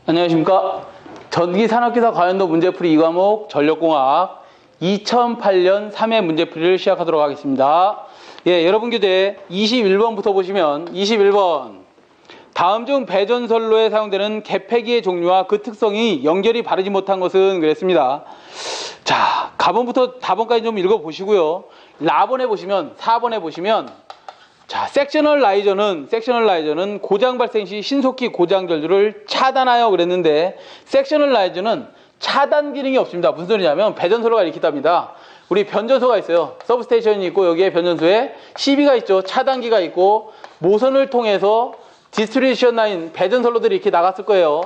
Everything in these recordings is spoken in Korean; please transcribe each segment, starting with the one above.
안녕하십니까. 전기산업기사 과연도 문제풀이 2과목 전력공학 2008년 3회 문제풀이를 시작하도록 하겠습니다. 예, 여러분 교재 21번부터 보시면 21번 다음 중 배전선로에 사용되는 개폐기의 종류와 그 특성이 연결이 바르지 못한 것은 그랬습니다. 자, 가번부터 다번까지 좀 읽어보시고요. 라번에 보시면 4번에 보시면 자, 섹셔널 라이저는 고장 발생 시 신속히 고장 전류를 차단하여 그랬는데 섹셔널 라이저는 차단 기능이 없습니다. 무슨 소리냐면 배전소로가 이렇게 있답니다. 우리 변전소가 있어요. 서브스테이션이 있고 여기에 변전소에 CB가 있죠. 차단기가 있고 모선을 통해서 디스트리뷰션 라인 배전선로들이 이렇게 나갔을 거예요.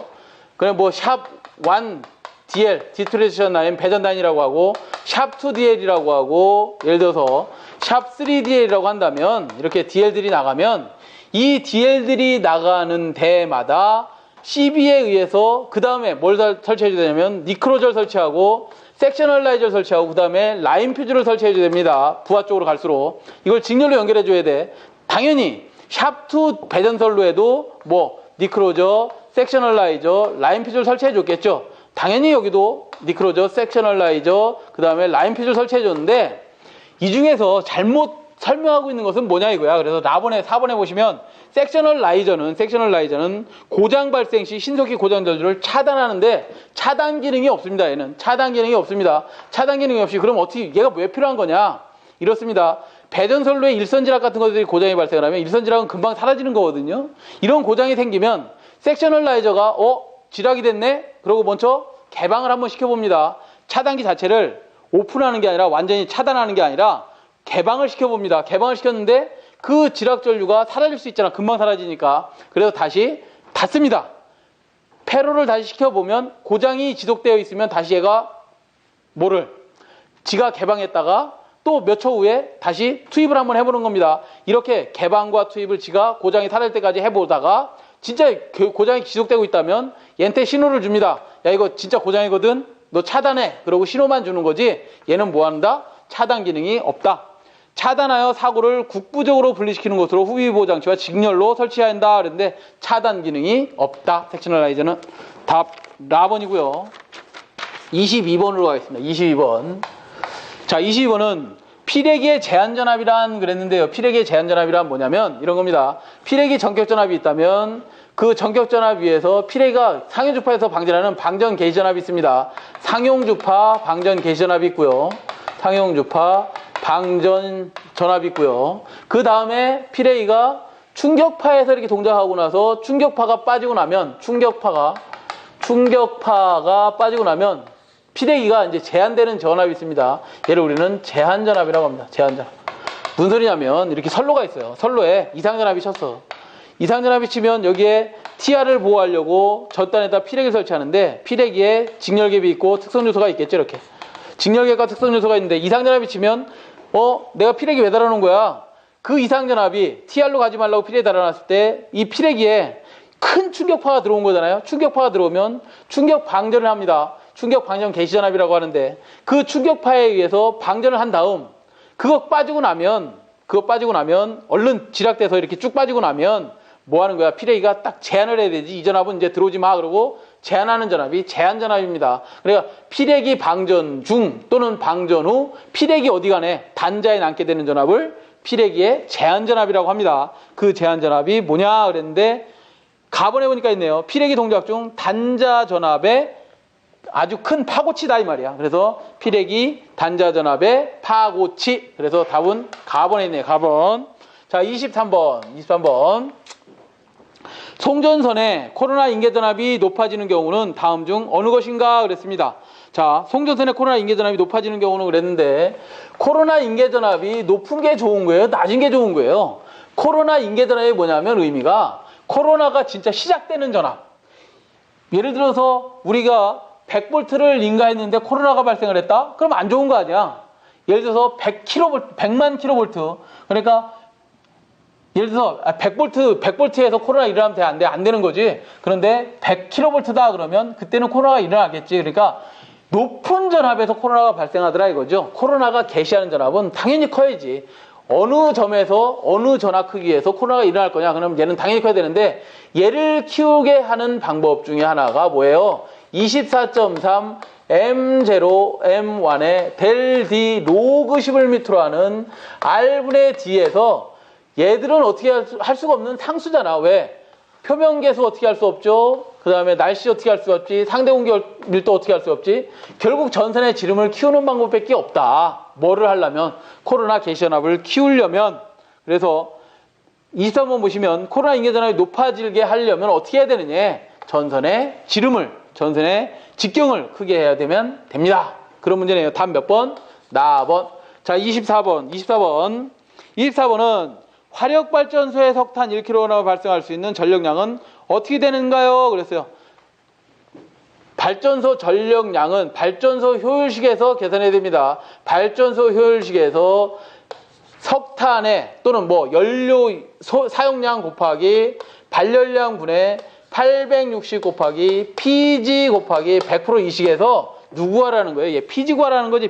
그냥 뭐 샵 1 DL 디스트리뷰션 라인 배전 라인이라고 하고 샵 2 DL이라고 하고 예를 들어서 샵 3 DL이라고 한다면 이렇게 DL들이 나가면 이 DL들이 나가는 데마다 CB에 의해서 그 다음에 뭘 설치해 줘야 되냐면 니크로저를 설치하고 섹셔널 라이저를 설치하고 그 다음에 라인 퓨즈를 설치해 줘야 됩니다. 부하 쪽으로 갈수록 이걸 직렬로 연결해 줘야 돼. 당연히 샵2 배전선로에도 뭐 니크로저, 섹셔널 라이저, 라인 퓨즈를 설치해 줬겠죠. 당연히 여기도 니크로저, 섹셔널 라이저, 그 다음에 라인 퓨즈를 설치해 줬는데 이 중에서 잘못 설명하고 있는 것은 뭐냐 이거야. 그래서 4번에 보시면 섹셔널 라이저는 고장 발생 시 신속히 고장 전류를 차단하는데 차단 기능이 없습니다. 얘는 차단 기능이 없습니다. 차단 기능이 없이 그럼 어떻게 얘가 왜 필요한 거냐? 이렇습니다. 배전선로에 일선지락 같은 것들이 고장이 발생을 하면 일선지락은 금방 사라지는 거거든요. 이런 고장이 생기면 섹셔널 라이저가 지락이 됐네? 그러고 먼저 개방을 한번 시켜봅니다. 차단기 자체를 오픈하는 게 아니라 완전히 차단하는 게 아니라 개방을 시켜봅니다. 개방을 시켰는데 그 지락 전류가 사라질 수 있잖아. 금방 사라지니까. 그래서 다시 닫습니다. 폐로를 다시 시켜보면 고장이 지속되어 있으면 다시 얘가 지가 개방했다가 또 몇 초 후에 다시 투입을 한번 해보는 겁니다. 이렇게 개방과 투입을 지가 고장이 사라질 때까지 해보다가 진짜 고장이 지속되고 있다면 얘한테 신호를 줍니다. 야, 이거 진짜 고장이거든. 너 차단해. 그러고 신호만 주는 거지. 얘는 뭐 한다? 차단 기능이 없다. 차단하여 사고를 국부적으로 분리시키는 것으로 후비보 장치와 직렬로 설치해야 한다. 그랬는데 차단 기능이 없다. 섹셔널 라이저는 답 라번이고요. 22번으로 가겠습니다. 22번. 자, 22번은 피레기의 제한전압이란 그랬는데요. 피레기의 제한전압이란 뭐냐면 이런 겁니다. 피레기 전격전압이 있다면 그 전격전압 위에서 피레기가 상용주파에서 방전하는 방전 개시전압이 있습니다. 상용주파 방전 개시전압이 있고요. 상용주파 방전 전압이 있고요. 그 다음에 피레기가 충격파에서 이렇게 동작하고 나서 충격파가 빠지고 나면 충격파가 빠지고 나면 피레기가 이제 제한되는 전압이 있습니다. 얘를 우리는 제한전압이라고 합니다. 제한전압. 무슨 소리냐면 이렇게 선로가 있어요. 선로에 이상전압이 쳤어. 이상전압이 치면 여기에 TR을 보호하려고 젖단에다 피레기를 설치하는데 피레기에 직렬갭이 있고 특성요소가 있겠죠. 이렇게 직렬갭과 특성요소가 있는데 이상전압이 치면 내가 피레기 왜 달아놓은 거야? 그 이상전압이 TR로 가지 말라고 피레기 달아놨을 때 이 피레기에 큰 충격파가 들어온 거잖아요. 충격파가 들어오면 충격 방전을 합니다. 충격 방전 개시전압이라고 하는데 그 충격파에 의해서 방전을 한 다음 그거 빠지고 나면 얼른 지락돼서 이렇게 쭉 빠지고 나면 뭐 하는 거야? 피레기가 딱 제한을 해야 되지. 이 전압은 이제 들어오지 마. 그러고 제한하는 전압이 제한전압입니다. 그러니까 피레기 방전 중 또는 방전 후 피레기 어디 가네? 단자에 남게 되는 전압을 피레기의 제한전압이라고 합니다. 그 제한전압이 뭐냐 그랬는데 가번에 보니까 있네요. 피레기 동작 중 단자 전압의 아주 큰 파고치다 이 말이야. 그래서 피레기 단자 전압의 파고치. 그래서 답은 가번에 있네요. 가번. 자, 23번. 송전선의 코로나 인계전압이 높아지는 경우는 다음 중 어느 것인가 그랬습니다. 자, 송전선의 코로나 인계전압이 높아지는 경우는 그랬는데 코로나 인계전압이 높은 게 좋은 거예요? 낮은 게 좋은 거예요? 코로나 인계전압이 뭐냐면 의미가 코로나가 진짜 시작되는 전압. 예를 들어서 우리가 100V를 인가했는데 코로나가 발생을 했다? 그럼 안 좋은 거 아니야? 예를 들어서 100만 kV. 그러니까 예를 들어서 100V에서 코로나 일어나면 안 돼. 안 되는 거지. 그런데 100kV다 그러면 그때는 코로나가 일어나겠지. 그러니까 높은 전압에서 코로나가 발생하더라 이거죠. 코로나가 개시하는 전압은 당연히 커야지. 어느 점에서 어느 전화 크기에서 코로나가 일어날 거냐? 그럼 얘는 당연히 커야 되는데 얘를 키우게 하는 방법 중에 하나가 뭐예요? 24.3 M0 M1의 델 D 로그 11m로 하는 R분의 D에서 얘들은 어떻게 할 수가 없는 상수잖아. 왜? 표면계수 어떻게 할 수 없죠? 그 다음에 날씨 어떻게 할 수 없지? 상대 공기 밀도 어떻게 할 수 없지? 결국 전선의 지름을 키우는 방법밖에 없다. 뭐를 하려면? 코로나 개시연합을 키우려면. 그래서 23번 보시면 코로나 인계전압이 높아지게 하려면 어떻게 해야 되느냐? 전선의 지름을, 전선의 직경을 크게 해야 되면 됩니다. 그런 문제네요. 답 몇 번? 나번. 자, 24번은 화력발전소에 석탄 1kg 발생할 수 있는 전력량은 어떻게 되는가요? 그랬어요. 발전소 전력량은 발전소 효율식에서 계산해야 됩니다. 발전소 효율식에서 석탄의 또는 뭐 연료 사용량 곱하기 발열량 분의 860 곱하기 PG 곱하기 100% 이 식에서 누구 구하라는 거예요? 얘 PG 구하라는 거지.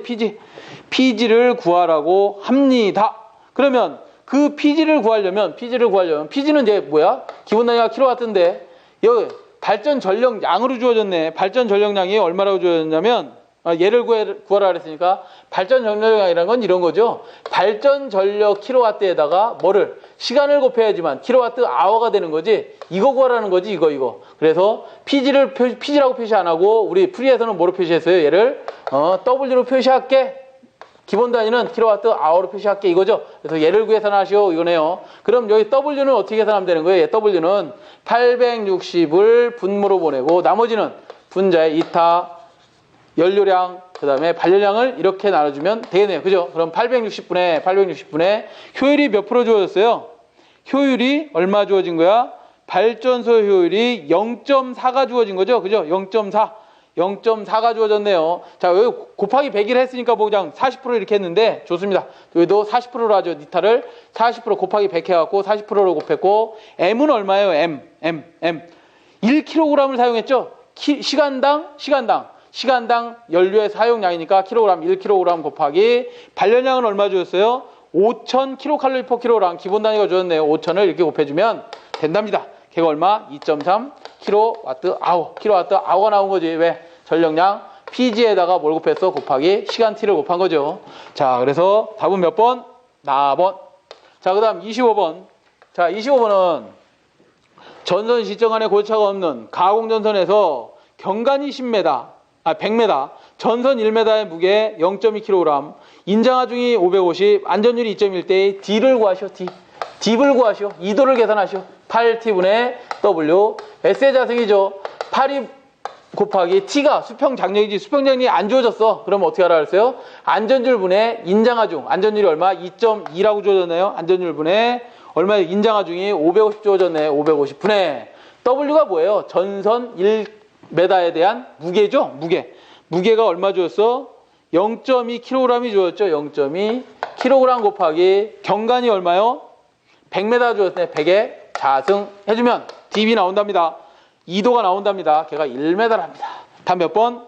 PG를 구하라고 합니다. 그러면 그 PG를 구하려면 PG는 이제 뭐야? 기본 단위가 킬로와트인데 여기 발전 전력량으로 주어졌네. 발전 전력량이 얼마라고 주어졌냐면 얘를 구하라 그랬으니까 발전 전력량이라는 건 이런 거죠. 발전 전력 킬로와트에다가 뭐를 시간을 곱해야지만 킬로와트 아워가 되는 거지. 이거 구하라는 거지. 이거. 그래서 PG라고 표시 안 하고 우리 프리에서는 뭐로 표시했어요? 얘를 W로 표시할게. 기본 단위는 킬로와트 아워로 표시할게 이거죠. 그래서 얘를 계산하시오 이거네요. 그럼 여기 W는 어떻게 계산하면 되는 거예요? W는 860을 분모로 보내고 나머지는 분자의 이타, 연료량, 그 다음에 발열량을 이렇게 나눠주면 되겠네요. 그죠? 그럼 860분에 효율이 몇 프로 주어졌어요? 효율이 얼마 주어진 거야? 발전소 효율이 0.4가 주어진 거죠. 그죠? 0.4가 주어졌네요. 자, 여기 곱하기 100을 했으니까 뭐 그냥 40% 이렇게 했는데 좋습니다. 여기도 40%로 하죠. 니타를 40% 곱하기 100 해갖고 40%로 곱했고 M은 얼마예요? M. 1kg을 사용했죠. 시간당 연료의 사용량이니까 킬로그램 1kg 곱하기 발열량은 얼마 주었어요? 5000kcal/kg 기본 단위가 주었네요. 5000을 이렇게 곱해주면 된답니다. 걔가 얼마? 2.3 킬로와트아워가 나온 거지. 왜? 전력량 PG에다가 뭘 곱했어? 곱하기 시간 T를 곱한 거죠. 자, 그래서 답은 몇 번? 나번. 자, 그 다음 25번. 자, 25번은 전선 시점 간에 고차가 없는 가공전선에서 경관이 100m, 전선 1m의 무게 0.2kg, 인장하중이 550, 안전율이 2.1대 D를 구하시오. D를 구하시오. 2도를 계산하시오. 8T분의 W, S의 자승이죠. 8이 곱하기 T가 수평장력이지. 수평장력이 안 주어졌어. 그럼 어떻게 하라 그랬어요? 안전율 분의 인장하중. 안전율이 얼마? 2.2라고 주어졌네요. 안전율 분의 얼마에 인장하중이 550 주어졌네. 550 분의 W가 뭐예요? 전선 1m에 대한 무게죠. 무게가 얼마 주었어? 0.2kg이 주었죠. 0.2 kg 곱하기 경관이 얼마요? 100m 주었네. 100에 자승해주면 DB 나온답니다. 2도가 나온답니다. 걔가 1m랍니다. 답 몇 번?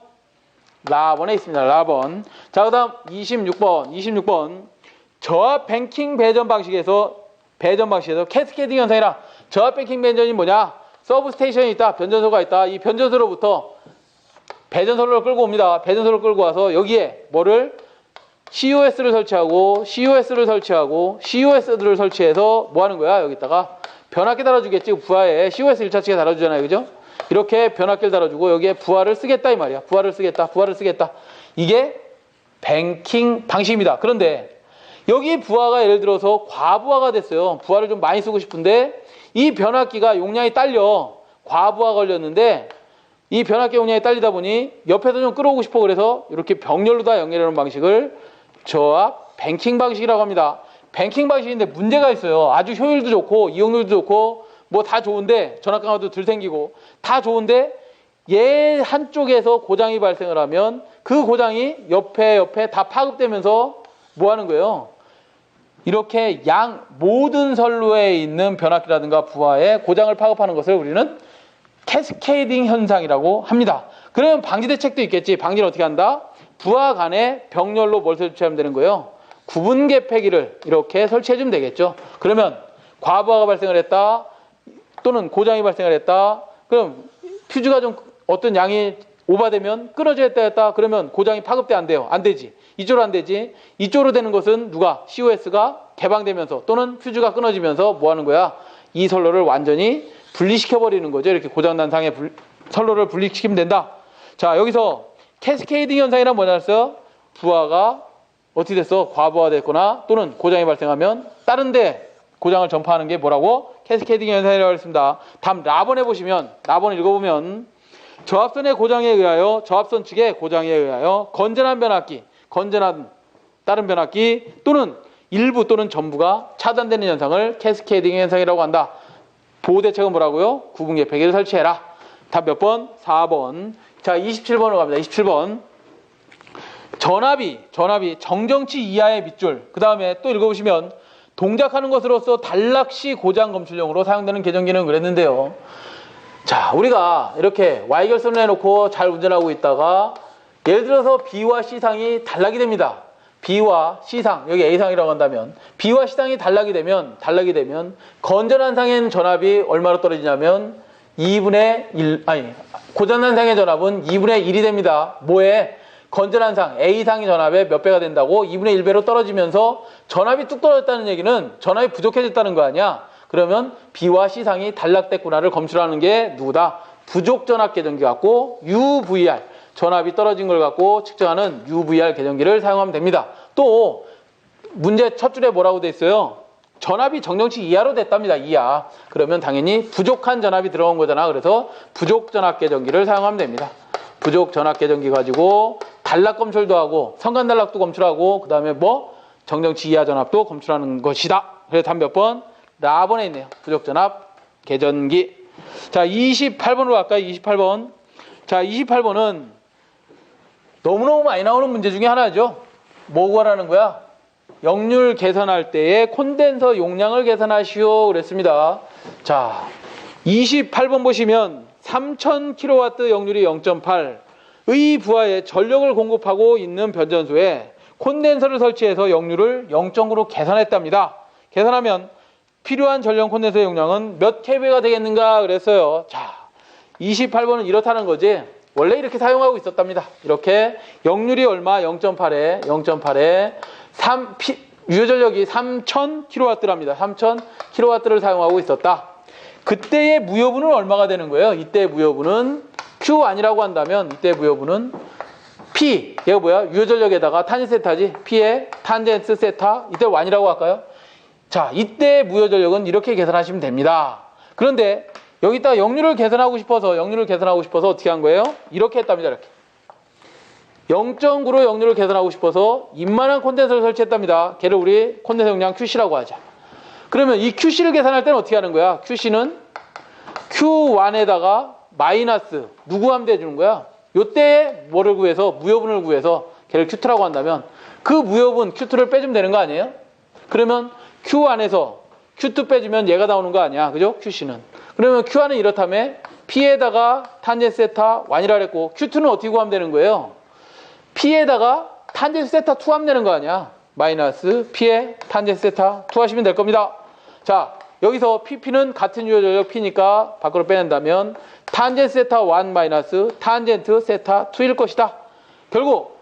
라번에 있습니다. 라번. 자, 그 다음 26번. 저압 뱅킹 배전 방식에서 캐스케이딩 현상이라 저압 뱅킹 배전이 뭐냐? 서브스테이션이 있다. 변전소가 있다. 이 변전소로부터 배전소를 끌고 옵니다. 배전소를 끌고 와서 여기에 뭐를? COS를 설치하고 COS들을 설치해서 뭐 하는 거야? 여기다가 변압기 달아주겠지. 부하에 COS 1차측에 달아주잖아요. 그죠? 이렇게 변압기를 달아주고 여기에 부하를 쓰겠다 이 말이야. 부하를 쓰겠다. 이게 뱅킹 방식입니다. 그런데 여기 부하가 예를 들어서 과부하가 됐어요. 부하를 좀 많이 쓰고 싶은데 이 변압기가 용량이 딸려. 과부하 걸렸는데 이 변압기 용량이 딸리다 보니 옆에서 좀 끌어오고 싶어. 그래서 이렇게 병렬로 다 연결하는 방식을 저압 뱅킹 방식이라고 합니다. 뱅킹 방식인데 문제가 있어요. 아주 효율도 좋고 이용률도 좋고 뭐 다 좋은데 전압 강화도 덜 생기고 다 좋은데 얘 한쪽에서 고장이 발생을 하면 그 고장이 옆에 다 파급되면서 뭐 하는 거예요? 이렇게 모든 선로에 있는 변압기라든가 부하에 고장을 파급하는 것을 우리는 캐스케이딩 현상이라고 합니다. 그러면 방지 대책도 있겠지. 방지는 어떻게 한다? 부하 간에 병렬로 뭘 설치하면 되는 거예요? 구분계 폐기를 이렇게 설치해주면 되겠죠. 그러면 과부하가 발생을 했다, 또는 고장이 발생을 했다. 그럼 퓨즈가 좀 어떤 양이 오버되면 끊어져 했다, 그러면 고장이 파급돼 안 돼요? 안 되지. 이쪽으로 안 되지. 이쪽으로 되는 것은 누가? COS가 개방되면서 또는 퓨즈가 끊어지면서 뭐 하는 거야? 이 선로를 완전히 분리시켜버리는 거죠. 이렇게 고장난 상의 선로를 분리시키면 된다. 자, 여기서 캐스케이딩 현상이란 뭐냐 했어요? 부하가 어떻게 됐어? 과부하됐거나 또는 고장이 발생하면 다른 데 고장을 전파하는 게 뭐라고? 캐스케이딩 현상이라고 했습니다. 다음 라번에 보시면, 라번 읽어보면 저압선의 고장에 의하여, 저압선 측의 고장에 의하여 건전한 변압기, 건전한 다른 변압기 또는 일부 또는 전부가 차단되는 현상을 캐스케이딩 현상이라고 한다. 보호 대책은 뭐라고요? 구분계 폐기를 설치해라. 답 몇 번? 4번. 자, 27번으로 갑니다. 27번. 전압이 정정치 이하의 밑줄. 그 다음에 또 읽어보시면 동작하는 것으로서 단락시 고장 검출용으로 사용되는 계정기는 그랬는데요. 자, 우리가 이렇게 Y결선을 해놓고 잘 운전하고 있다가 예를 들어서 B와 C상이 단락이 됩니다. B와 C상, 여기 A상이라고 한다면 B와 C상이 단락이 되면 건전한 상의 전압이 얼마로 떨어지냐면 2분의 1, 고장난 상의 전압은 2분의 1이 됩니다. 뭐에? 건전한 상, A상의 전압의 몇 배가 된다고? 2분의 1배로 떨어지면서 전압이 뚝 떨어졌다는 얘기는 전압이 부족해졌다는 거 아니야? 그러면 B와 C상이 단락됐구나를 검출하는 게 누구다? 부족 전압 계정기 갖고 UVR, 전압이 떨어진 걸 갖고 측정하는 UVR 계정기를 사용하면 됩니다. 또 문제 첫 줄에 뭐라고 돼 있어요? 전압이 정정치 이하로 됐답니다. 이하. 그러면 당연히 부족한 전압이 들어온 거잖아. 그래서 부족 전압 계정기를 사용하면 됩니다. 부족 전압 계정기 가지고 단락 검출도 하고 성간 단락도 검출하고 그 다음에 뭐 정정치 이하 전압도 검출하는 것이다. 그래서 답 몇 번? 라번에 있네요. 부족 전압 계전기. 자, 28번으로 갈까요? 28번. 자, 28번은 너무너무 많이 나오는 문제 중에 하나죠. 뭐 구하라는 거야? 역률 계산할 때의 콘덴서 용량을 계산하시오 그랬습니다. 자, 28번 보시면 3000kW 역률이 0.8의 부하에 전력을 공급하고 있는 변전소에 콘덴서를 설치해서 역률을 0.9로 계산했답니다. 계산하면 필요한 전력 콘덴서 용량은 몇 kV가 되겠는가 그랬어요. 자, 28번은 이렇다는 거지. 원래 이렇게 사용하고 있었답니다. 이렇게 역률이 얼마? 0.8에 유효전력이 3000kW랍니다. 3000kW를 사용하고 있었다. 그때의 무효분은 얼마가 되는 거예요? 이때의 무효분은 Q 아니라고 한다면 이때의 무효분은 P, 얘가 뭐야? 유효전력에다가 탄젠스 세타지. P의 탄젠스 세타, 이때 완이라고 할까요? 자, 이때 무효전력은 이렇게 계산하시면 됩니다. 그런데 여기다가 역률을 계산하고 싶어서 어떻게 한 거예요? 이렇게 했답니다. 이렇게 0.9로 역률을 계산하고 싶어서 이만한 콘덴서를 설치했답니다. 걔를 우리 콘덴서 용량 QC라고 하자. 그러면 이 QC를 계산할 때는 어떻게 하는 거야? QC는 Q1에다가 마이너스 누구 하면 돼주는 거야? 요때 뭐를 구해서 무효분을 구해서 걔를 Q2라고 한다면 그 무효분 Q2를 빼주면 되는 거 아니에요? 그러면 Q 안에서 Q2 빼주면 얘가 나오는 거 아니야? 그죠? QC는. 그러면 Q1은 이렇다면 P에다가 탄젠스 세타 1이라 그랬고 Q2는 어떻게 구하면 되는 거예요? P에다가 탄젠스 세타 2 하면 되는 거 아니야? 마이너스 P에 탄젠스 세타 2 하시면 될 겁니다. 자, 여기서 PP는 같은 유효전력 P니까 밖으로 빼낸다면 탄젠스 세타 1 마이너스 탄젠트 세타 2일 것이다. 결국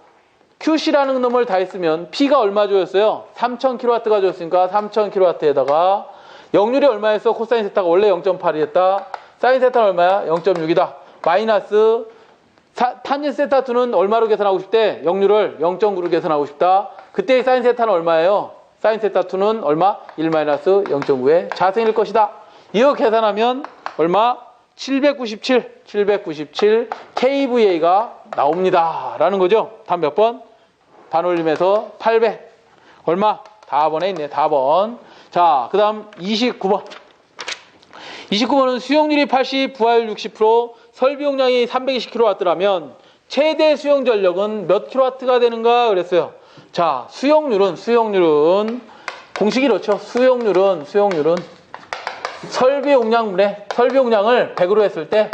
QC라는 놈을 다 했으면 P가 얼마 주었어요? 3000kW가 주었으니까 3000kW에다가 역률이 얼마였어? 코사인 세타가 원래 0.8이었다. 사인 세타는 얼마야? 0.6이다. 마이너스 탄젠스 세타 2는 얼마로 계산하고 싶대? 역률을 0.9로 계산하고 싶다. 그때의 사인 세타는 얼마예요? 사인 세타 2는 얼마? 1 마이너스 0.9의 자생일 것이다. 이거 계산하면 얼마? 797 kVA가 나옵니다. 라는 거죠. 답 몇 번? 반올림에서 800. 얼마? 다번에 있네. 다번. 자, 그 다음 29번. 29번은 수용률이 80, 부하율 60%, 설비 용량이 320kW라면 최대 수용 전력은 몇 kW가 되는가 그랬어요. 자, 수용률은 공식이 이렇죠. 수용률은 설비 용량분의 설비 용량을 100으로 했을 때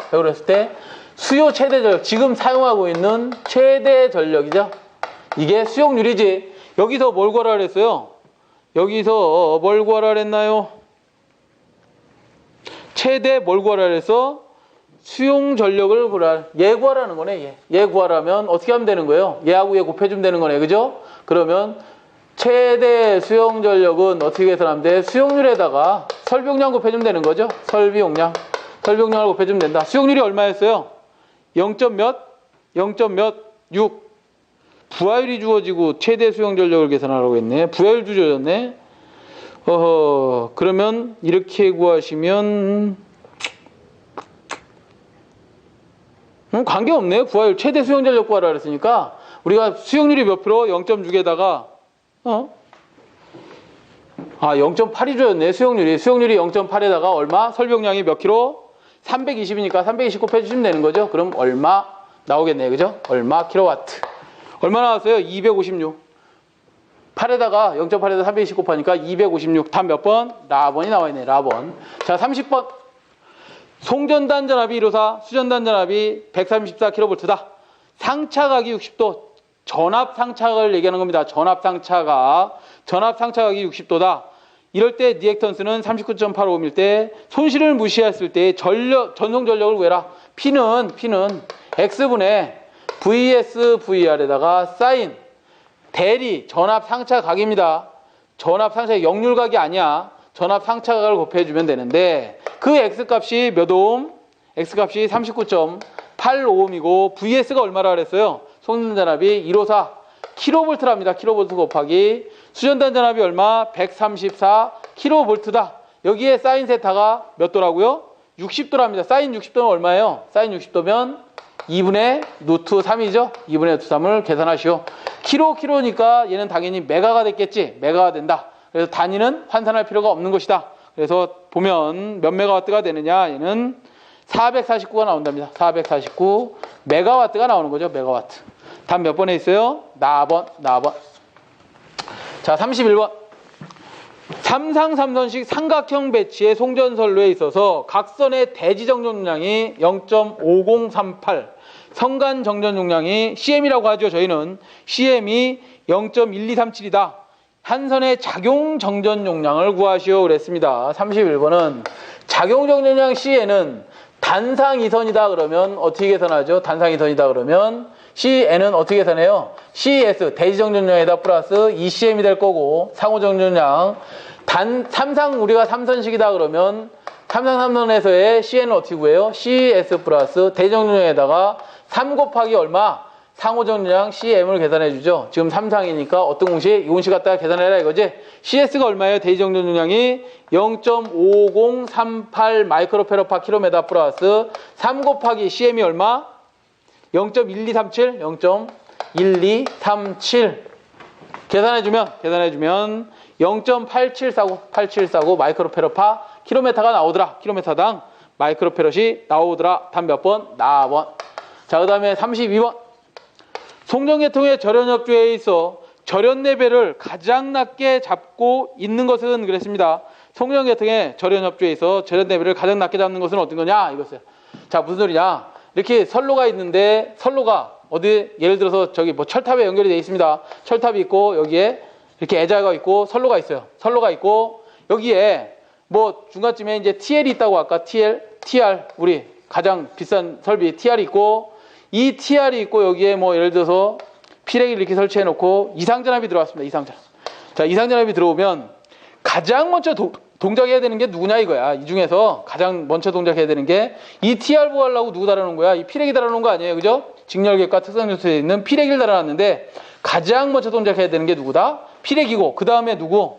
수요 최대 전력, 지금 사용하고 있는 최대 전력이죠. 이게 수용률이지. 여기서 뭘 구하라 그랬어요? 여기서 뭘 구하라 그랬나요? 최대 뭘 구하라 그랬어? 수용 전력을 구하라. 얘 구하라는 거네. 얘 구하라면 어떻게 하면 되는 거예요? 얘하고 얘 곱해주면 되는 거네. 그죠? 그러면 최대 수용 전력은 어떻게 계산하면 돼? 수용률에다가 설비용량 곱해주면 되는 거죠? 설비용량을 곱해주면 된다. 수용률이 얼마였어요? 0. 몇? 0. 몇? 6. 부하율이 주어지고 최대 수용 전력을 계산하라고 했네. 부하율 주어졌네. 그러면 이렇게 구하시면 관계없네요. 부하율 최대 수용 전력 구하라 그랬으니까 우리가 수용률이 몇 프로? 0.6에다가 0.8이 주어졌네. 수용률이 0.8에다가 얼마? 설비용량이 몇 킬로? 320이니까 320 곱해주시면 되는 거죠. 그럼 얼마 나오겠네요. 그죠? 얼마 킬로와트. 얼마 나왔어요? 256. 8에다가 0.8에다 320 곱하니까 256. 답 몇 번? 라번이 나와 있네. 라번. 자, 30번. 송전단 전압이 154, 수전단 전압이 134kV다. 상차각이 60도. 전압 상차각을 얘기하는 겁니다. 전압 상차각이 60도다. 이럴 때 리액턴스는 39.85일 때 손실을 무시했을 때 전송 전력을 구해라. P는 X분의 VS VR에다가 사인 대리 전압 상차각입니다. 전압 상차각 역률각이 아니야. 전압 상차각을 곱해주면 되는데 그 X값이 몇 오hm? X값이 39.85ohm이고 VS가 얼마라 그랬어요? 송전단 전압이 154 kV랍니다. kV 곱하기 수전단 전압이 얼마? 134 kV다. 여기에 사인 세타가 몇 도라고요? 60도랍니다. 사인 60도는 얼마예요? 사인 60도면 2분의 루트 3이죠? 2분의 루트 3을 계산하시오. kg니까 얘는 당연히 메가가 됐겠지? 메가가 된다. 그래서 단위는 환산할 필요가 없는 것이다. 그래서 보면 몇 메가와트가 되느냐? 얘는 449가 나온답니다. 449 메가와트가 나오는 거죠. 메가와트. 답 몇 번에 있어요? 나번. 자, 31번. 삼성식 삼각형 배치의 송전선로에 있어서 각선의 대지 정전 용량이 0.5038, 성간 정전 용량이 CM이라고 하죠. 저희는 CM이 0.1237이다. 한 선의 작용 정전 용량을 구하시오 그랬습니다. 31번은 작용 정전용 CN은 단상 이선이다 그러면 어떻게 계산하죠? 단상 이선이다 그러면 CN은 어떻게 계산해요? CS 대지 정전량에다 플러스 ECM이 될 거고 상호 정전량 삼상 우리가 삼선식이다 그러면 삼상 3선에서의 CN은 어떻게 구해요? CS 플러스 대지 정전량에다가 3 곱하기 얼마? 상호 정전량 CM을 계산해 주죠. 지금 3상이니까 어떤 공식? 이 공식 갖다가 계산해라 이거지. CS가 얼마예요? 대지 정전용량이 0.5038 마이크로페로 파 킬로미터 플러스 3 곱하기 CM이 얼마? 0.1237 0.1237 계산해 주면 0.8749 마이크로페로 파 킬로미터가 나오더라. 킬로미터당 마이크로페럿이 나오더라. 답 몇 번? 나번. 자, 그 다음에 32번. 송전계통의 절연협조에 있어 절연 레벨을 가장 낮게 잡고 있는 것은 그랬습니다. 송전계통의 절연협조에 있어 절연 레벨을 가장 낮게 잡는 것은 어떤 거냐? 이것을. 자, 무슨 소리냐? 이렇게 선로가 있는데 선로가 어디 예를 들어서 저기 뭐 철탑에 연결이 되어 있습니다. 철탑이 있고 여기에 이렇게 애자가 있고 선로가 있어요. 선로가 있고 여기에 뭐 중간쯤에 이제 TL이 있다고 아까 TR 우리 가장 비싼 설비 TR이 있고 이 TR이 있고 여기에 뭐 예를 들어서 피레기를 이렇게 설치해 놓고 이상전압이 들어왔습니다. 이상전압. 자, 이상전압이 들어오면 가장 먼저 동작해야 되는 게 누구냐 이거야. 이 중에서 가장 먼저 동작해야 되는 게 이 TR 보호하려고 누구 달아놓은 거야? 이 피레기 달아놓은 거 아니에요. 그죠? 직렬객과 특성요소에 있는 피레기를 달아놨는데 가장 먼저 동작해야 되는 게 누구다? 피레기고 그 다음에 누구?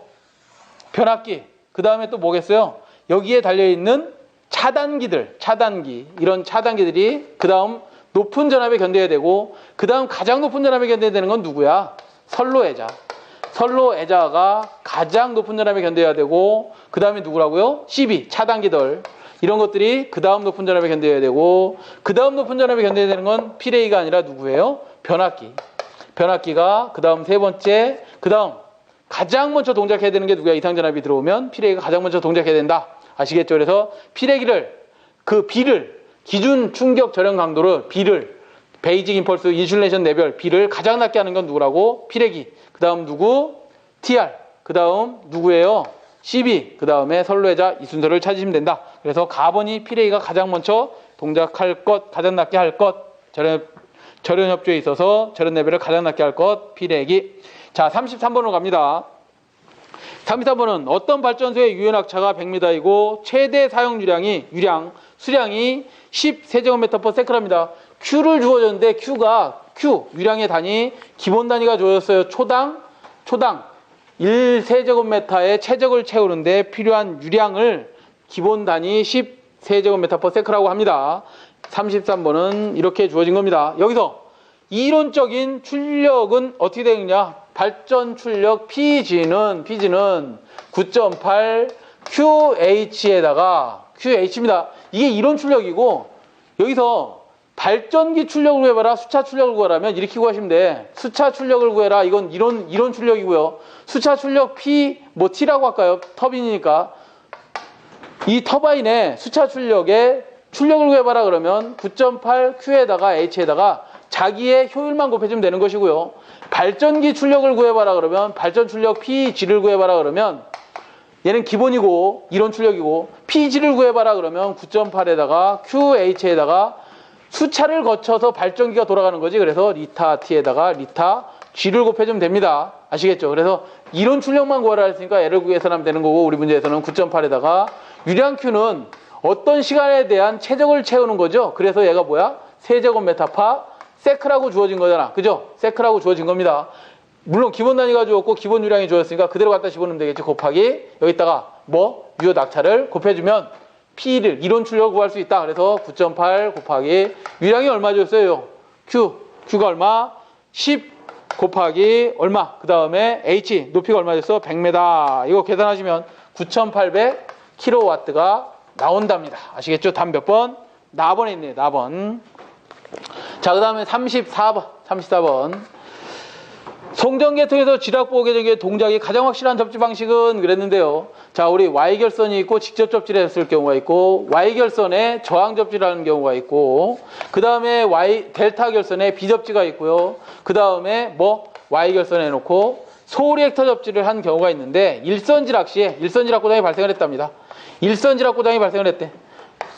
변압기. 그 다음에 또 뭐겠어요? 여기에 달려있는 차단기 이런 차단기들이 그 다음 높은 전압에 견뎌야 되고 그 다음 가장 높은 전압에 견뎌야 되는 건 누구야? 선로애자가 가장 높은 전압에 견뎌야 되고 그 다음에 누구라고요? CB 차단기들 이런 것들이 그 다음 높은 전압에 견뎌야 되고 그 다음 높은 전압에 견뎌야 되는 건 피레이가 아니라 누구예요? 변압기가 그 다음 세 번째 그 다음 가장 먼저 동작해야 되는 게 누구야? 이상전압이 들어오면 피레이가 가장 먼저 동작해야 된다. 아시겠죠? 그래서 피레기를 그 B를 기준 충격 절연 강도를 B를 베이직 임펄스 인슐레이션 레벨 B를 가장 낮게 하는 건 누구라고? 피레기. 그 다음 누구? TR. 그 다음 누구예요? CB. 그 다음에 선로회자 이 순서를 찾으시면 된다. 그래서 가번이 피레기가 가장 먼저 동작할 것, 가장 낮게 할 것, 절연 협조에 있어서 절연 레벨을 가장 낮게 할 것, 피레기. 자, 33번으로 갑니다. 33번은 어떤 발전소의 유연학차가 100m이고 최대 사용 수량이 10세제곱미터/세클합니다. Q를 주어졌는데 Q, 유량의 단위, 기본 단위가 주어졌어요. 초당 1세제곱미터의 최적을 채우는데 필요한 유량을 기본 단위 10세제곱미터/세클이라고 합니다. 33번은 이렇게 주어진 겁니다. 여기서 이론적인 출력은 어떻게 되느냐? 발전 출력 PG는 9.8 QH입니다. 이게 이론 출력이고 여기서 발전기 출력을 구해봐라, 수차 출력을 구하라면 이렇게 구하시면 돼. 수차 출력을 구해라. 이건 이론 출력이고요. 수차 출력 T라고 할까요? 터빈이니까. 이 터바인의 수차 출력의 출력을 구해봐라 그러면 9.8 Q에다가 H에다가 자기의 효율만 곱해주면 되는 것이고요. 발전기 출력을 구해봐라 그러면 발전 출력 PG를 구해봐라 그러면 얘는 기본이고 이론 출력이고 PG를 구해봐라 그러면 9.8에다가 QH에다가 수차를 거쳐서 발전기가 돌아가는 거지. 그래서 리타 T에다가 리타 G를 곱해주면 됩니다. 아시겠죠? 그래서 이론 출력만 구하라 했으니까 얘를 계산하면 되는 거고 우리 문제에서는 9.8에다가 유량 Q는 어떤 시간에 대한 최적을 채우는 거죠. 그래서 얘가 뭐야? 세제곱미터/세클하고 주어진 거잖아. 그죠? 세클하고 주어진 겁니다. 물론 기본 단위가 주었고 기본 유량이 주어졌으니까 그대로 갖다 집어넣으면 되겠지. 곱하기 여기다가 유효 낙차를 곱해주면 P를 이론 출력을 구할 수 있다. 그래서 9.8 곱하기 유량이 얼마 주었어요? Q가 얼마? 10 곱하기 얼마? 그 다음에 H 높이가 얼마 됐어? 100m. 이거 계산하시면 9,800kW가 나온답니다. 아시겠죠? 답 몇 번? 나번에 있네요. 나번. 자, 그 다음에 34번. 송전계통에서 지락보호 계정의 동작이 가장 확실한 접지 방식은 그랬는데요. 자, 우리 Y결선이 있고 직접 접지를 했을 경우가 있고 Y결선에 저항 접지를 하는 경우가 있고 그 다음에 델타 결선에 비접지가 있고요. 그 다음에 Y결선에 놓고 소리액터 접지를 한 경우가 있는데 일선지락 시에 일선지락 고장이 발생을 했답니다. 일선지락 고장이 발생을 했대.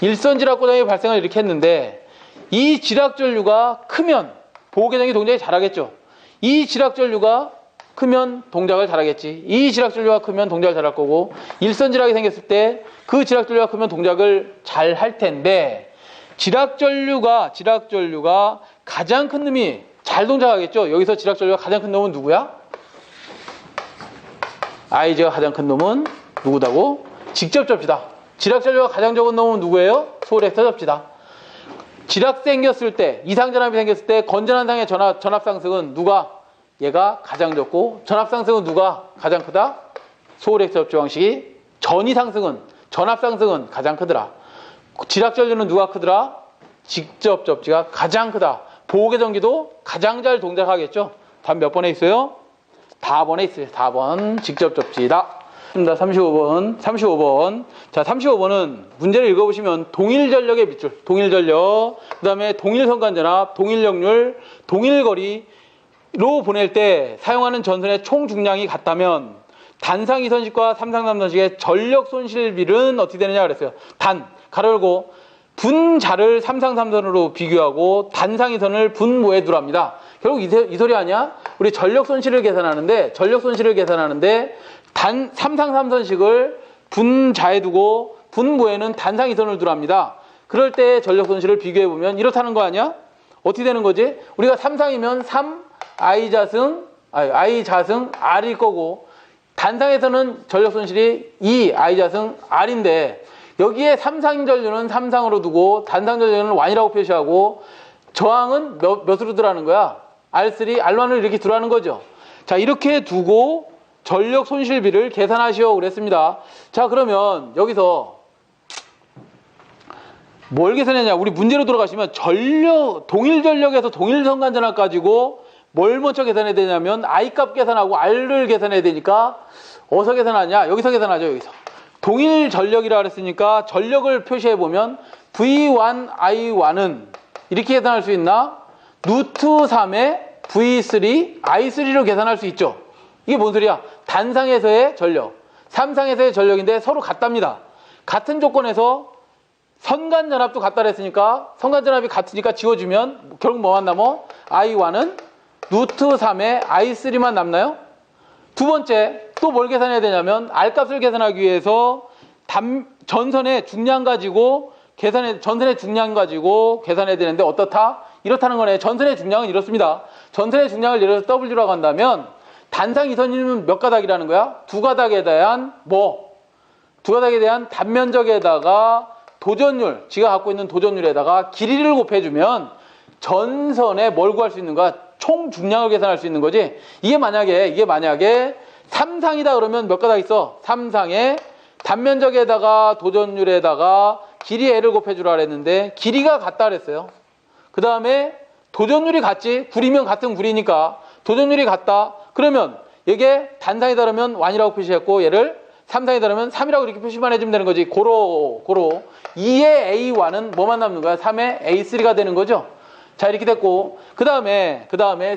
일선지락 고장이 발생을 이렇게 했는데 이 지락전류가 크면 보호계정이 동작이 잘하겠죠. 이 지락전류가 크면 동작을 잘하겠지. 이 지락전류가 크면 동작을 잘할 거고 일선지락이 생겼을 때 그 지락전류가 크면 동작을 잘 할 텐데 지락전류가 가장 큰 놈이 잘 동작하겠죠. 여기서 지락전류가 가장 큰 놈은 누구야? IG가 가장 큰 놈은 누구다고? 직접 접지다. 지락전류가 가장 적은 놈은 누구예요? 소리액터 접지다. 지락 생겼을 때, 이상전압이 생겼을 때 건전한 상의 전압 상승은 누가? 얘가 가장 적고 전압 상승은 누가 가장 크다? 소리액터 접지 방식이 전압 상승은 가장 크더라. 지락 전류는 누가 크더라? 직접 접지가 가장 크다. 보호계정기도 가장 잘 동작하겠죠. 답 몇 번에 있어요? 4번에 있어요. 4번 직접 접지다. 35번. 자, 35번은 문제를 읽어보시면 동일전력의 밑줄, 동일전력, 그 다음에 동일선간전압, 동일역률, 동일거리로 보낼 때 사용하는 전선의 총 중량이 같다면 단상 2선식과 삼상 3선식의 전력 손실비는 어떻게 되느냐 그랬어요. 가로 열고 분자를 삼상 3선으로 비교하고 단상 2선을 분모에 두랍니다. 결국 이 소리 아니야? 우리 전력 손실을 계산하는데 삼상 3선식을 분자에 두고 분모에는 단상 2선을 두랍니다. 그럴 때 전력 손실을 비교해보면 이렇다는 거 아니야? 어떻게 되는 거지? 우리가 삼상이면 3 I자승 R일 거고 단상에서는 전력 손실이 2 I자승 R인데 여기에 삼상 전류는 삼상으로 두고 단상 전류는 1이라고 표시하고 저항은 몇으로 두라는 거야? R3, R1을 이렇게 두라는 거죠. 자, 이렇게 두고 전력 손실비를 계산하시오 그랬습니다. 자, 그러면 여기서 뭘 계산했냐? 우리 문제로 들어가시면 동일 전력에서 동일 선간전압 가지고 뭘 먼저 계산해야 되냐면 I 값 계산하고 R을 계산해야 되니까 어디서 계산하냐? 여기서 계산하죠. 여기서. 동일 전력이라 그랬으니까 전력을 표시해 보면 V1, I1은 이렇게 계산할 수 있나? 루트 3의 V3, I3로 계산할 수 있죠. 이게 뭔 소리야? 단상에서의 전력, 삼상에서의 전력인데 서로 같답니다. 같은 조건에서 선간전압도 같다 그랬으니까 선간전압이 같으니까 지워주면 결국 뭐만 남어? I1은 루트 3의 I3만 남나요? 두 번째, 또 뭘 계산해야 되냐면 R값을 계산하기 위해서 전선의 중량 가지고 전선의 중량 가지고 계산해야 되는데 어떻다? 이렇다는 거네. 전선의 중량은 이렇습니다. 전선의 중량을 예를 들어서 W라고 한다면 단상 이선이는 몇 가닥이라는 거야? 두 가닥에 대한 두 가닥에 대한 단면적에다가 도전율, 지가 갖고 있는 도전율에다가 길이를 곱해주면 전선에 뭘 구할 수 있는 거야? 총 중량을 계산할 수 있는 거지. 이게 만약에 3상이다 그러면 몇 가닥 있어? 3상에 단면적에다가 도전율에다가 길이 L을 곱해주라 그랬는데 길이가 같다 그랬어요. 그 다음에 도전율이 같지. 구리면 같은 구리니까 도전율이 같다. 그러면 이게 단상이다 그러면 1이라고 표시했고 얘를 3상이다 그러면 3이라고 이렇게 표시만 해주면 되는 거지. 고로 2의 A1은 뭐만 남는 거야? 3의 A3가 되는 거죠. 자, 이렇게 됐고 그 다음에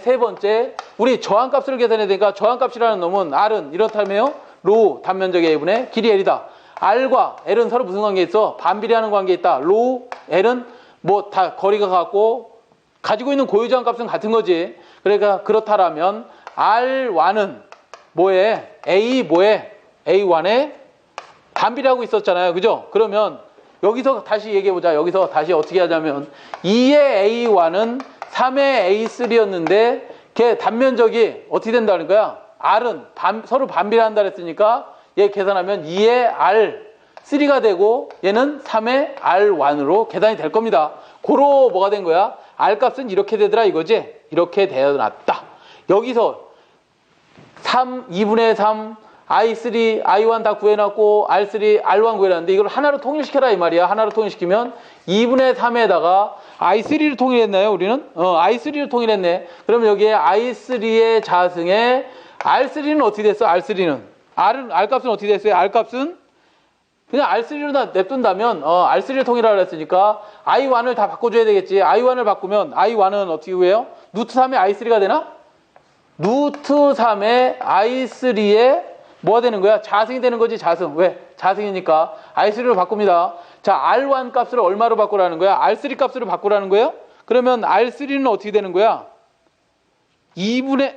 세 번째 우리 저항값을 계산해야 되니까 저항값이라는 놈은 R은 이렇다며요. 로 단면적의 A분의 길이 L이다. R과 L은 서로 무슨 관계 있어? 반비례하는 관계 있다. 로 L은 뭐 다 거리가 같고 가지고 있는 고유저항값은 같은 거지. 그러니까 그렇다라면 R1은 A1에 반비례하고 있었잖아요. 그죠? 그러면 여기서 다시 얘기해보자. 여기서 다시 어떻게 하자면 2의 A1은 3의 A3였는데 걔 단면적이 어떻게 된다는 거야? R은 서로 반비례한다 그랬으니까 얘 계산하면 2의 R3가 되고 얘는 3의 R1으로 계산이 될 겁니다. 고로 뭐가 된 거야? R값은 이렇게 되더라 이거지? 이렇게 되어놨다. 여기서 2분의 3 I3, I1 다 구해놨고 R3, R1 구해놨는데 이걸 하나로 통일시켜라 이 말이야. 하나로 통일시키면 2분의 3에다가 I3를 통일했나요 우리는? I3를 통일했네. 그러면 여기에 I3의 자승에 R3는 어떻게 됐어? R3는 R값은 어떻게 됐어요? R값은 그냥 R3로 냅둔다면 R3를 통일하라 그랬으니까 I1을 다 바꿔줘야 되겠지. I1을 바꾸면 I1은 어떻게 구해요? 루트 3의 I3가 되나? 루트 3의 I3에 뭐가 되는 거야? 자승이 되는 거지. 자승. 왜? 자승이니까 I3로 바꿉니다. 자, R1 값을 얼마로 바꾸라는 거야? R3 값으로 바꾸라는 거예요? 그러면 R3는 어떻게 되는 거야? 2분의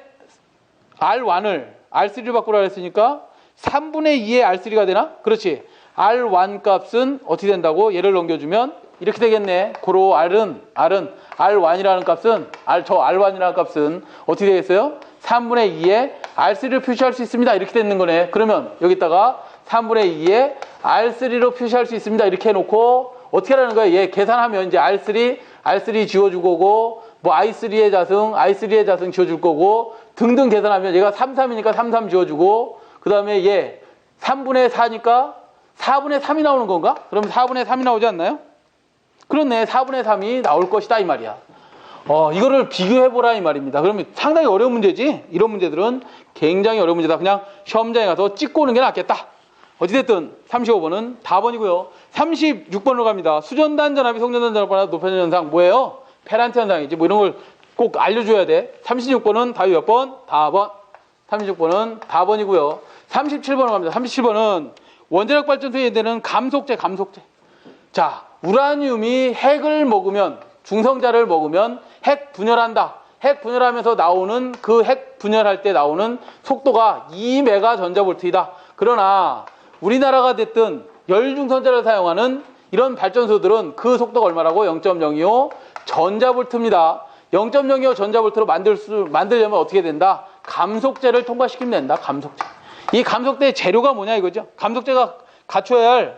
R1을 R3로 바꾸라 했으니까 3분의 2의 R3가 되나? 그렇지. R1 값은 어떻게 된다고? 얘를 넘겨주면 이렇게 되겠네. 고로 R1이라는 값은 R1이라는 값은 어떻게 되겠어요? 3분의 2에 R3를 표시할 수 있습니다. 이렇게 되는 거네. 그러면 여기다가 3분의 2에 R3로 표시할 수 있습니다. 이렇게 해놓고 어떻게 하라는 거야? 얘 계산하면 이제 R3 지워줄 거고 뭐 I3의 자승 지워줄 거고 등등 계산하면 얘가 3이니까 3 지워주고 그 다음에 얘 3분의 4니까 4분의 3이 나오는 건가? 그러면 4분의 3이 나오지 않나요? 그렇네. 4분의 3이 나올 것이다 이 말이야. 이거를 비교해보라 이 말입니다. 그러면 상당히 어려운 문제지. 이런 문제들은 굉장히 어려운 문제다. 그냥 시험장에 가서 찍고 오는 게 낫겠다. 어찌됐든 35번은 답번이고요. 36번으로 갑니다. 수전단 전압이 송전단 전압보다 높아지는 현상 뭐예요? 페란트 현상이지. 뭐 이런 걸 꼭 알려줘야 돼. 36번은 답이 몇 번? 다번. 36번은 다번이고요. 37번으로 갑니다. 37번은 원자력 발전소에 되는 감속제. 자, 우라늄이 핵을 먹으면 중성자를 먹으면 핵 분열한다. 핵 분열하면서 나오는 그 핵 분열할 때 나오는 속도가 2메가 전자볼트이다. 그러나 우리나라가 됐든 열중성자를 사용하는 이런 발전소들은 그 속도가 얼마라고? 0.025 전자볼트입니다. 0.025 전자볼트로 만들려면 어떻게 된다? 감속제를 통과시키면 된다. 감속제. 이 감속제의 재료가 뭐냐 이거죠. 감속제가 갖춰야 할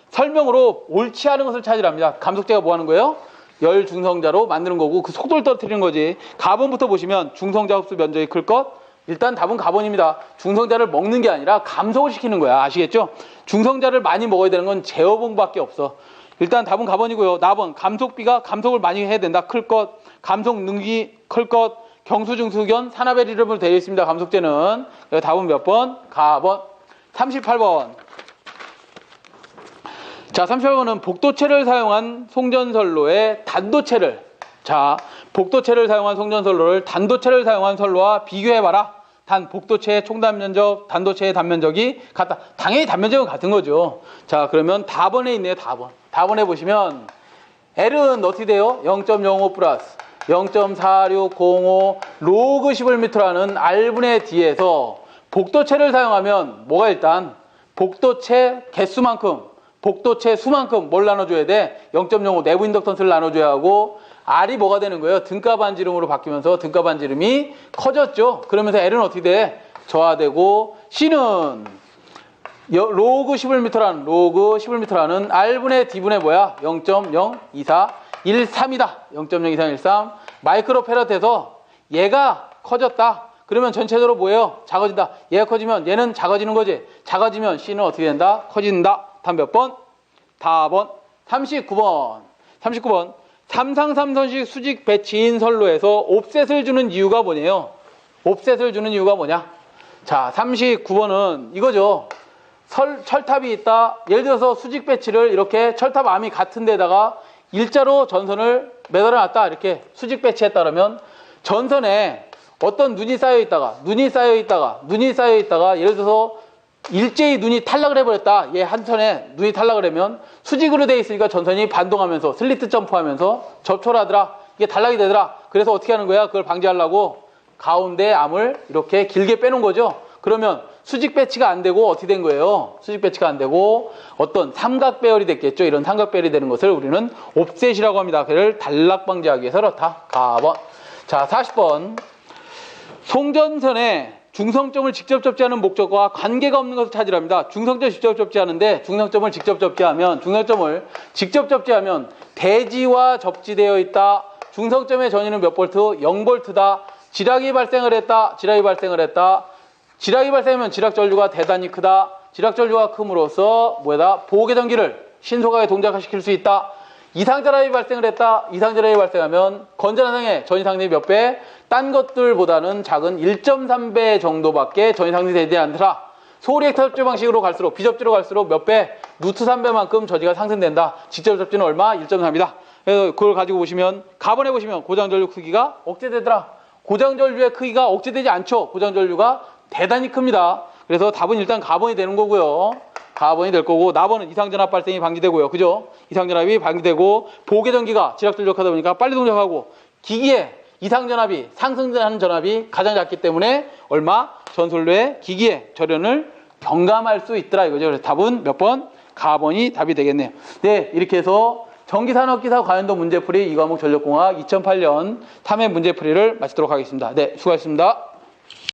설명으로 옳지 않은 것을 찾으랍니다. 감속제가 뭐 하는 거예요? 열 중성자로 만드는 거고 그 속도를 떨어뜨리는 거지. 가번부터 보시면 중성자 흡수 면적이 클 것. 일단 답은 가번입니다. 중성자를 먹는 게 아니라 감속을 시키는 거야. 아시겠죠? 중성자를 많이 먹어야 되는 건 제어봉밖에 없어. 일단 답은 가번이고요. 나번 감속비가 감속을 많이 해야 된다. 클 것. 감속 능력이 클 것. 경수중수견 산화벨 이름으로 되어 있습니다. 감속제는. 답은 몇 번? 가번. 38번. 자, 38번은 복도체를 사용한 송전선로의 단도체를 자, 복도체를 사용한 송전선로를 단도체를 사용한 선로와 비교해봐라. 단 복도체의 총단면적, 단도체의 단면적이 같다. 당연히 단면적은 같은 거죠. 자, 그러면 답번에 있네요. 답번. 답번에 보시면 L은 어떻게 돼요? 0.05 플러스 0.4605 로그 11m라는 R분의 D에서 복도체를 사용하면 뭐가 일단 복도체 개수만큼, 복도체 수만큼 뭘 나눠줘야 돼? 0.05 내부 인덕턴스를 나눠줘야 하고 R이 뭐가 되는 거예요? 등가 반지름으로 바뀌면서 등가 반지름이 커졌죠. 그러면서 L은 어떻게 돼? 저하되고 C는 로그 11m라는 R분의 D분의 뭐야? 0.02413이다. 0.02413 마이크로페럿에서 얘가 커졌다. 그러면 전체적으로 뭐예요? 작아진다. 얘가 커지면 얘는 작아지는 거지. 작아지면 C는 어떻게 된다? 커진다. 다음 몇 번? 4번. 39번. 39번. 삼상삼선식 수직 배치인 선로에서 옵셋을 주는 이유가 뭐냐요? 옵셋을 주는 이유가 뭐냐? 자, 39번은 이거죠. 철탑이 있다. 예를 들어서 수직 배치를 이렇게 철탑 암이 같은 데다가 일자로 전선을 매달아 놨다. 이렇게 수직 배치했다 그러면 전선에 어떤 눈이 쌓여 있다가 예를 들어서 일제히 눈이 탈락을 해버렸다. 얘 한 선에 눈이 탈락을 하면 수직으로 되어 있으니까 전선이 반동하면서 슬리트 점프하면서 접초를 하더라. 이게 탈락이 되더라. 그래서 어떻게 하는 거야? 그걸 방지하려고 가운데 암을 이렇게 길게 빼놓은 거죠. 그러면 수직 배치가 안 되고 어떻게 된 거예요? 수직 배치가 안 되고 어떤 삼각 배열이 됐겠죠. 이런 삼각 배열이 되는 것을 우리는 옵셋이라고 합니다. 그를 단락 방지하기 위해서 그렇다. 가번. 자, 40번. 송전선에 중성점을 직접 접지하는 목적과 관계가 없는 것을 찾으랍니다. 중성점 직접 접지하는데 중성점을 직접 접지하면 대지와 접지되어 있다. 중성점의 전위는 몇 볼트? 0볼트다. 지락이 발생을 했다. 지락이 발생하면 지락전류가 대단히 크다. 지락전류가 큼으로써 뭐다? 보호계전기를 신속하게 동작시킬 수 있다. 이상전압이 발생을 했다. 이상전압이 발생하면 건전화상의 전위상립이 몇 배? 딴 것들보다는 작은 1.3배 정도밖에 전위상립이 되지 않더라. 소리액 접지 방식으로 갈수록 비접지로 갈수록 몇 배? 루트 3배만큼 저지가 상승된다. 직접 접지는 얼마? 1.3이다. 그래서 그걸 가지고 보시면 가번에 보시면 고장전류 크기가 억제되더라. 고장전류의 크기가 억제되지 않죠. 고장전류가 대단히 큽니다. 그래서 답은 일단 가번이 되는 거고요. 가번이 될 거고 나번은 이상전압 발생이 방지되고요. 그죠? 이상전압이 방지되고 보호계전기가 지락전력하다 보니까 빨리 동작하고 기기에 이상전압이 상승하는 전압이 가장 작기 때문에 얼마? 전선로의 기기의 절연을 경감할 수 있더라 이거죠. 그래서 답은 몇 번? 가번이 답이 되겠네요. 네, 이렇게 해서 전기산업기사 관련도 문제풀이 2과목 전력공학 2008년 3회 문제풀이를 마치도록 하겠습니다. 네, 수고하셨습니다.